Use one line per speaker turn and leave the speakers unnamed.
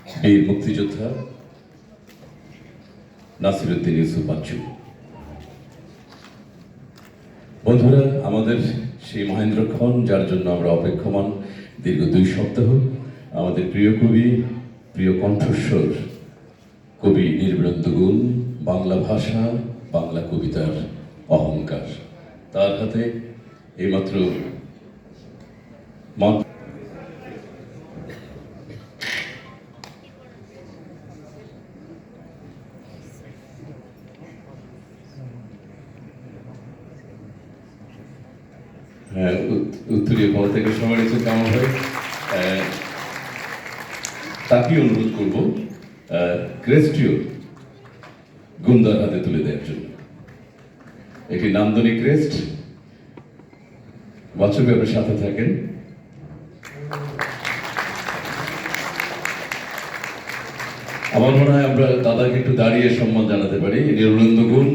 বীর মুক্তিযোদ্ধা নাসিরউদ্দিন ইউসুফ বাচ্চু। বন্ধুরা, আমাদের সেই মহেন্দ্রক্ষণ যার জন্য আমরা অপেক্ষমান দীর্ঘ 2 সপ্তাহ, আমাদের প্রিয় কবি, প্রিয় কণ্ঠস্বর কবি নির্বিলন্দ গুণ, বাংলা ভাষা, বাংলা কবিতার অহংকার, তার হাতে এইমাত্র উত্তরীয় পদ থেকে সম্মানিত কামাল ভাই, তাকে অনুরোধ করব ক্রেস্টিও গুন্দার হাতে তুলে দেওয়ার জন্য। একটি নান্দনিক ক্রেস্ট। বাচ্চু আপনার সাথে থাকেন। আমার মনে হয় আমরা দাদাকে একটু দাঁড়িয়ে সম্মান জানাতে পারি। নির্বিলন্দ গুণ